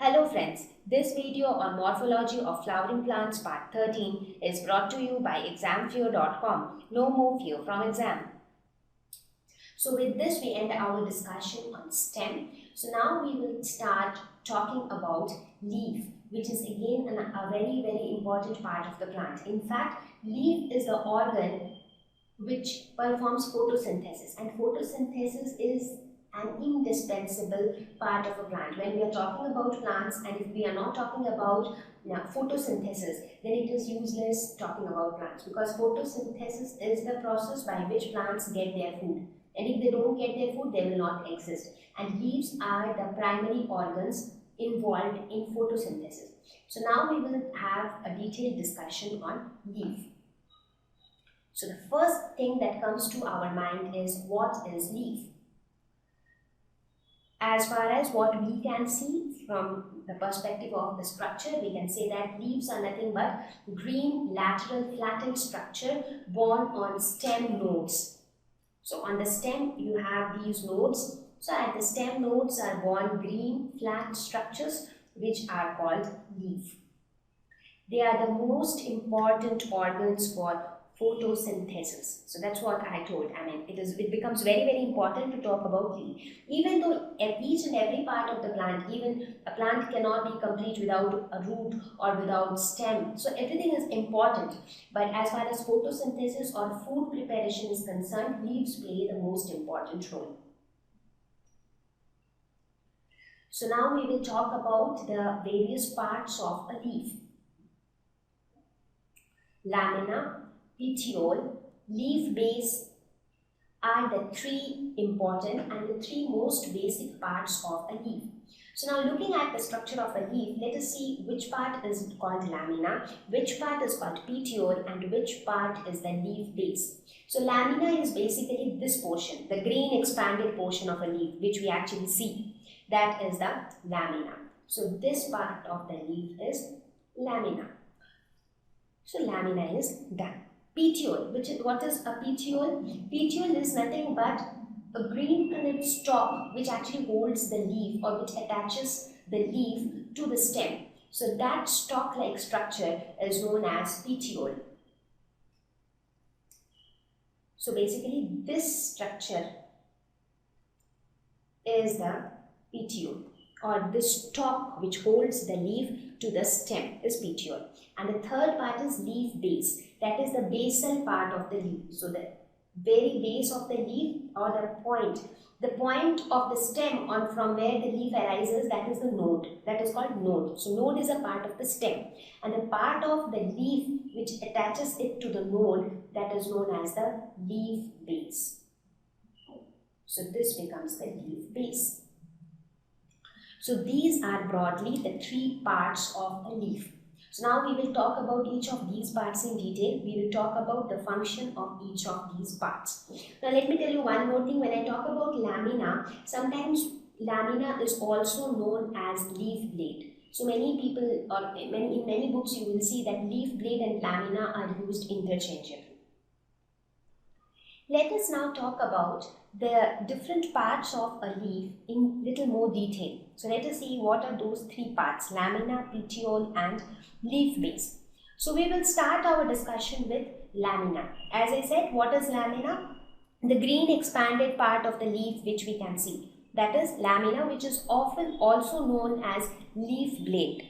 Hello friends, this video on Morphology of Flowering Plants part 13 is brought to you by examfear.com. No more fear from exam. So with this we end our discussion on stem. So now we will start talking about leaf, which is again a very important part of the plant. In fact, leaf is the organ which performs photosynthesis, and photosynthesis is an indispensable part of a plant. When we are talking about plants, and if we are not talking about photosynthesis, then it is useless talking about plants, because photosynthesis is the process by which plants get their food, and if they don't get their food, they will not exist. And leaves are the primary organs involved in photosynthesis. So now we will have a detailed discussion on leaf. So the first thing that comes to our mind is, what is leaf? As far as what we can see from the perspective of the structure, we can say that leaves are nothing but green lateral flattened structure borne on stem nodes. So on the stem you have these nodes. So at the stem nodes are borne green flat structures which are called leaf. They are the most important organs for photosynthesis. So that's what I told. It becomes very important to talk about leaf. Even though each and every part of the plant, even a plant cannot be complete without a root or without stem. So everything is important. But as far as photosynthesis or food preparation is concerned, leaves play the most important role. So now we will talk about the various parts of a leaf. Lamina, petiole, leaf base are the three important and the three most basic parts of a leaf. So now looking at the structure of a leaf, let us see which part is called lamina, which part is called petiole, and which part is the leaf base. So lamina is basically this portion, the green expanded portion of a leaf which we actually see. That is the lamina. So this part of the leaf is lamina. So lamina is done. Petiole, what is a petiole? Petiole is nothing but a green colored stalk which actually holds the leaf, or which attaches the leaf to the stem. So that stalk like structure is known as petiole. So basically this structure is the petiole, or the stalk which holds the leaf to the stem is petiole. And the third part is leaf base. That is the basal part of the leaf. So the very base of the leaf, or the point of the stem on from where the leaf arises, that is the node. That is called node. So node is a part of the stem, and the part of the leaf which attaches it to the node, that is known as the leaf base. So this becomes the leaf base. So these are broadly the three parts of a leaf. So now we will talk about each of these parts in detail. We will talk about the function of each of these parts. Now let me tell you one more thing. When I talk about lamina, sometimes lamina is also known as leaf blade. So many people, or in many books, you will see that leaf blade and lamina are used interchangeably. Let us now talk about the different parts of a leaf in little more detail. So let us see what are those three parts: lamina, petiole, and leaf base. So we will start our discussion with lamina. As I said, what is lamina? The green expanded part of the leaf which we can see. That is lamina, which is often also known as leaf blade.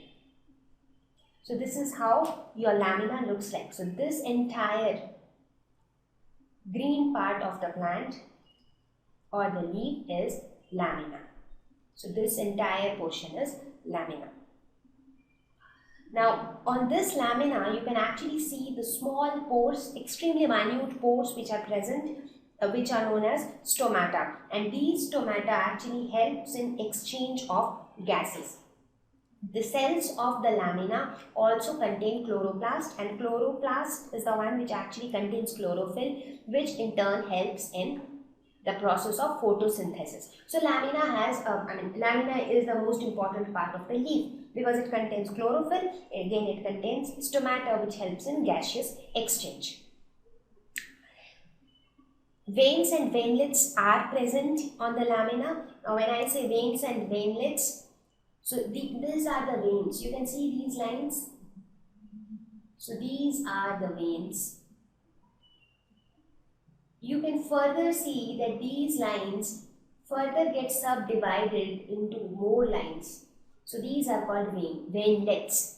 So this is how your lamina looks like. So this entire green part of the plant or the leaf is lamina. So this entire portion is lamina. Now on this lamina you can actually see the small pores, extremely minute pores which are present, which are known as stomata, and these stomata actually helps in exchange of gases. The cells of the lamina also contain chloroplast, and chloroplast is the one which actually contains chlorophyll, which in turn helps in the process of photosynthesis. So lamina is the most important part of the leaf because it contains chlorophyll. Again, it contains stomata which helps in gaseous exchange. Veins and veinlets are present on the lamina. Now when I say veins and veinlets, So these are the veins. You can see these lines. So these are the veins. You can further see that these lines further get subdivided into more lines. So these are called veinlets.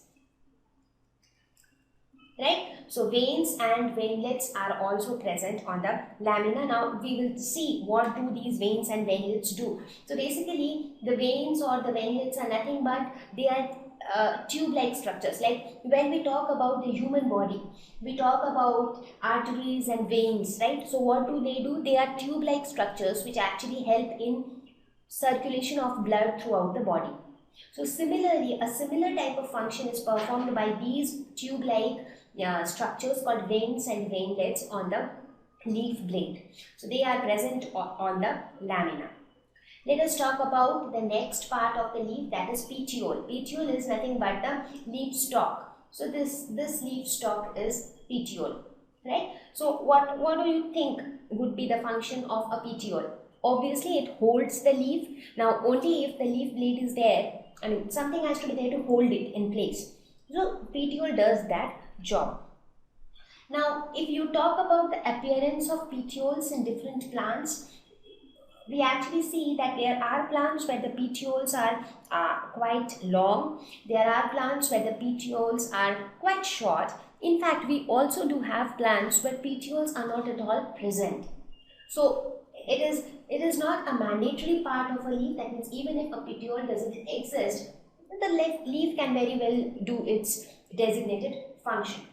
Right? So veins and veinlets are also present on the lamina. Now we will see what do these veins and veinlets do. So basically the veins or the veinlets are nothing but they are tube-like structures. Like when we talk about the human body, we talk about arteries and veins, right? So what do? They are tube-like structures which actually help in circulation of blood throughout the body. So similarly, a similar type of function is performed by these tube-like structures called veins and veinlets on the leaf blade. So they are present on the lamina. Let us talk about the next part of the leaf, that is petiole. Petiole is nothing but the leaf stalk. So this leaf stalk is petiole, right? So what do you think would be the function of a petiole? Obviously it holds the leaf. Now only if the leaf blade is there, I mean something has to be there to hold it in place. So petiole does that job. Now if you talk about the appearance of petioles in different plants, we actually see that there are plants where the petioles are quite long. There are plants where the petioles are quite short. In fact, we also do have plants where petioles are not at all present. So it is not a mandatory part of a leaf. That means even if a petiole doesn't exist, the leaf can very well do its designated function.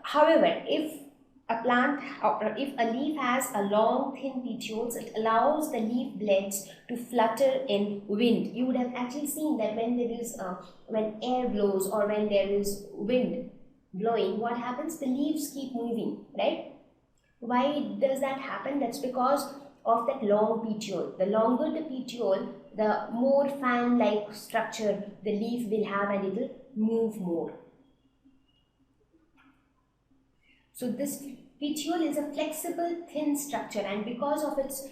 However, if a plant or if a leaf has a long thin petioles, it allows the leaf blades to flutter in wind. You would have actually seen that when there is when air blows or when there is wind blowing, what happens? The leaves keep moving, right? Why does that happen? That's because of that long petiole. The longer the petiole, the more fan-like structure the leaf will have and it will move more. So this petiole is a flexible, thin structure, and because of its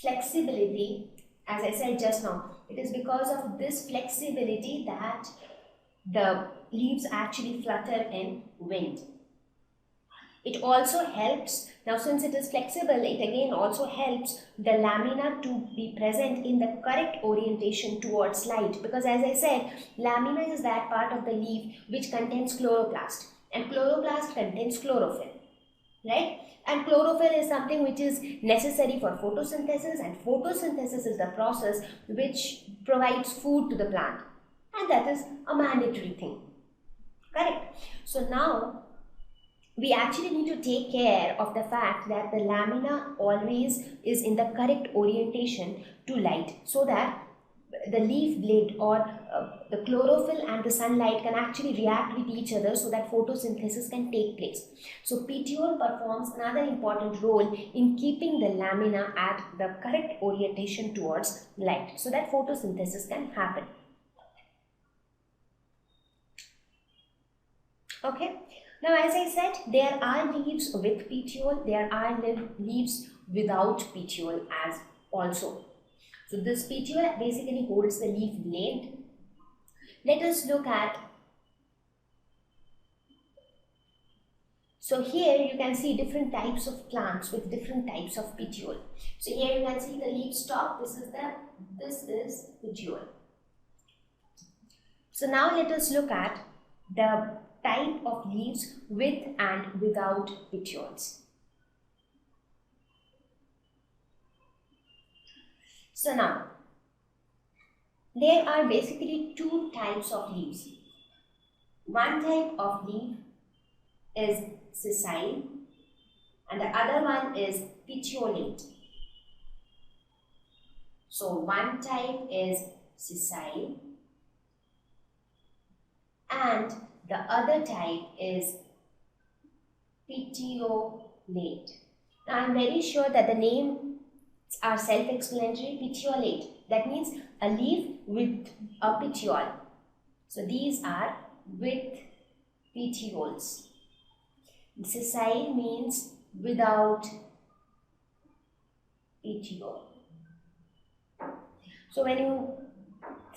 flexibility, as I said just now, it is because of this flexibility that the leaves actually flutter in wind. It also helps, now since it is flexible, it again also helps the lamina to be present in the correct orientation towards light, because as I said, lamina is that part of the leaf which contains chloroplast, and chloroplast contains chlorophyll, right? And chlorophyll is something which is necessary for photosynthesis, and photosynthesis is the process which provides food to the plant, and that is a mandatory thing, correct? So now we actually need to take care of the fact that the lamina always is in the correct orientation to light, so that the leaf blade or the chlorophyll and the sunlight can actually react with each other so that photosynthesis can take place. So petiole performs another important role in keeping the lamina at the correct orientation towards light so that photosynthesis can happen. Okay. Now as I said, there are leaves with petiole, there are leaves without petiole as also. So this petiole basically holds the leaf blade. Let us look at, so here you can see different types of plants with different types of petiole. So here you can see the leaf stalk, this is petiole. So now let us look at the type of leaves with and without petioles. So now, there are basically two types of leaves. One type of leaf is sessile and the other one is petiolate. So one type is sessile and the other type is petiolate. Now I am very sure that the names are self-explanatory. Petiolate, that means a leaf with a petiole. So these are with petioles. Sessile means without petiole. So when you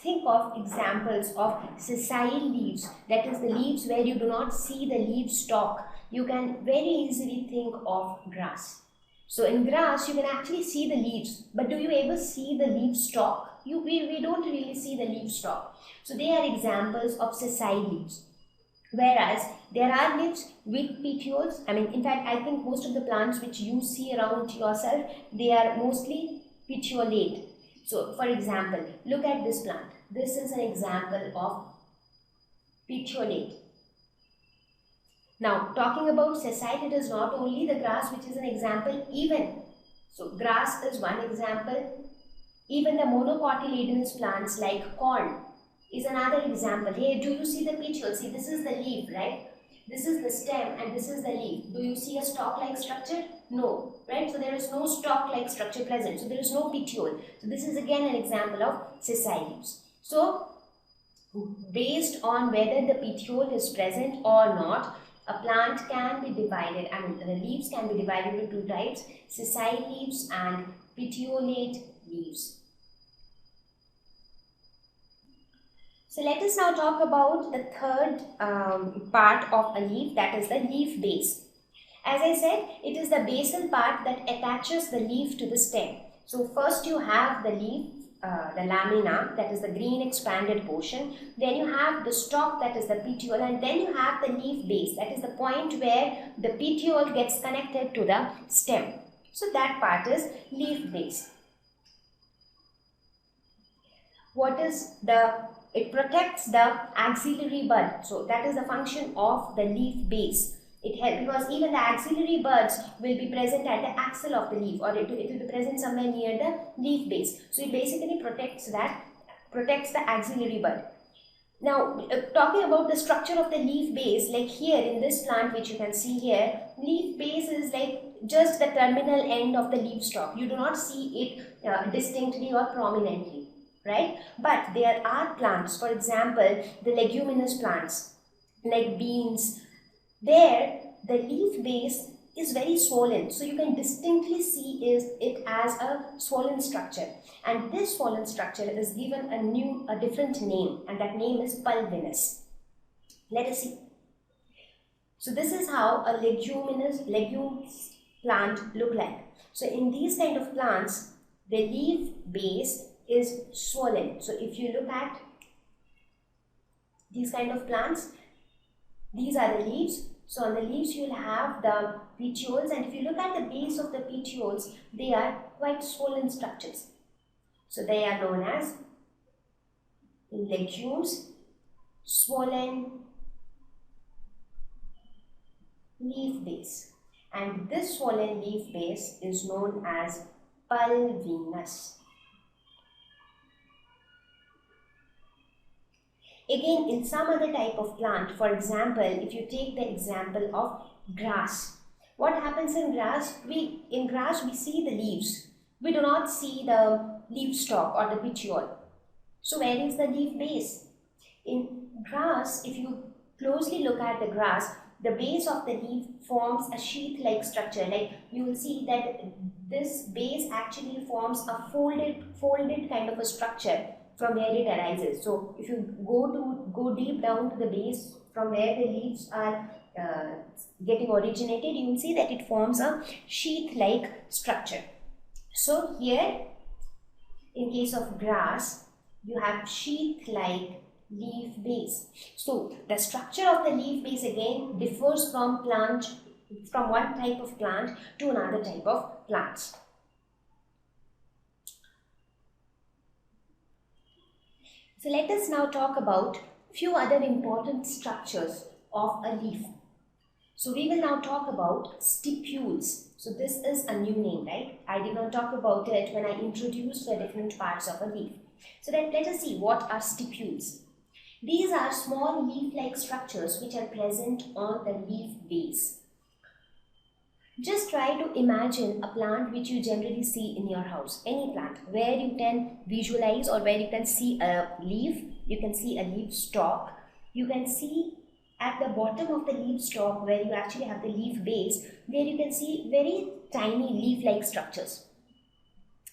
think of examples of sessile leaves, that is the leaves where you do not see the leaf stalk, you can very easily think of grass. So in grass, you can actually see the leaves, but do you ever see the leaf stalk? We don't really see the leaf stalk. So they are examples of sessile leaves. Whereas there are leaves with petioles. I mean, in fact, I think most of the plants which you see around yourself, they are mostly petiolate. So for example, look at this plant. This is an example of petiolate. Now, talking about sessile, it is not only the grass which is an example, even. So, grass is one example. Even the monocotyledonous plants like corn is another example. Here, do you see the petiole? See, this is the leaf, right? This is the stem and this is the leaf. Do you see a stalk-like structure? No, right? So, there is no stalk-like structure present. So, there is no petiole. So, this is again an example of sessile leaves. So, based on whether the petiole is present or not, a plant can be divided, I mean the leaves can be divided into two types, sessile leaves and petiolate leaves. So let us now talk about the third part of a leaf, that is the leaf base. As I said, it is the basal part that attaches the leaf to the stem. So first you have the leaf, the lamina, that is the green expanded portion. Then you have the stalk, that is the petiole, and then you have the leaf base, that is the point where the petiole gets connected to the stem. So that part is leaf base. It protects the axillary bud. So that is the function of the leaf base. It helps because even the axillary buds will be present at the axil of the leaf, or it will be present somewhere near the leaf base. So it basically protects the axillary bud. Now, talking about the structure of the leaf base, like here in this plant which you can see here, leaf base is like just the terminal end of the leaf stalk. You do not see it distinctly or prominently, right? But there are plants, for example, the leguminous plants like beans. There, the leaf base is very swollen, so you can distinctly see it as a swollen structure, and this swollen structure is given a different name, and that name is pulvinous. Let us see. So this is how a legumes plant look like. So in these kind of plants, the leaf base is swollen. So if you look at these kind of plants, these are the leaves. So on the leaves you will have the petioles, and if you look at the base of the petioles, they are quite swollen structures. So they are known as, in legumes, swollen leaf base, and this swollen leaf base is known as pulvinous. Again, in some other type of plant, for example, if you take the example of grass, what happens in grass? In grass we see the leaves. We do not see the leaf stalk or the petiole. So where is the leaf base? In grass, if you closely look at the grass, the base of the leaf forms a sheath-like structure. Like you will see that this base actually forms a folded kind of a structure from where it arises. So if you go deep down to the base from where the leaves are getting originated, you will see that it forms a sheath-like structure. So here, in case of grass, you have sheath-like leaf base. So the structure of the leaf base again differs from one type of plant to another type of plants. So let us now talk about few other important structures of a leaf. So we will now talk about stipules. So this is a new name, right? I did not talk about it when I introduced the different parts of a leaf. So let us see what are stipules. These are small leaf-like structures which are present on the leaf base. Just try to imagine a plant which you generally see in your house, any plant, where you can visualize or where you can see a leaf, you can see a leaf stalk, you can see at the bottom of the leaf stalk where you actually have the leaf base, where you can see very tiny leaf-like structures.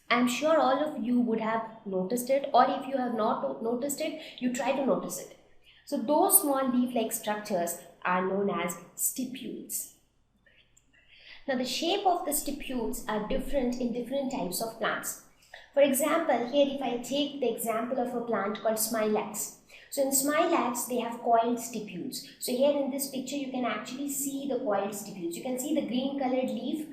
I'm sure all of you would have noticed it, or if you have not noticed it, you try to notice it. So those small leaf-like structures are known as stipules. Now the shape of the stipules are different in different types of plants. For example, here if I take the example of a plant called smilax. So in smilax, they have coiled stipules. So here in this picture, you can actually see the coiled stipules. You can see the green colored leaf,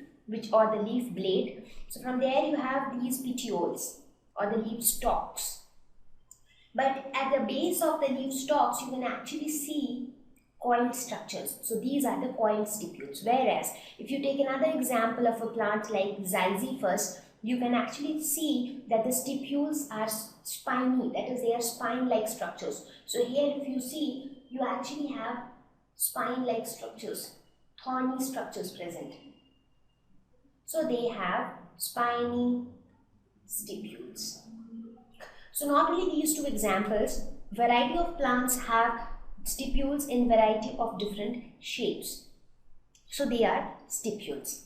or the leaf blade. So from there you have these petioles or the leaf stalks. But at the base of the leaf stalks, you can actually see coiled structures. So these are the coiled stipules. Whereas if you take another example of a plant like ziziphus, you can actually see that the stipules are spiny, that is, they are spine-like structures. So here if you see, you actually have spine-like structures, thorny structures present. So they have spiny stipules. So not only these two examples, variety of plants have stipules in variety of different shapes. So they are stipules.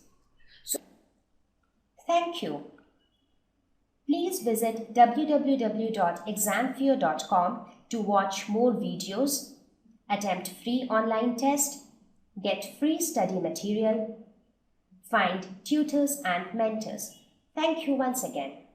So thank you. Please visit www.examfear.com to watch more videos, attempt free online test, get free study material, find tutors and mentors. Thank you once again.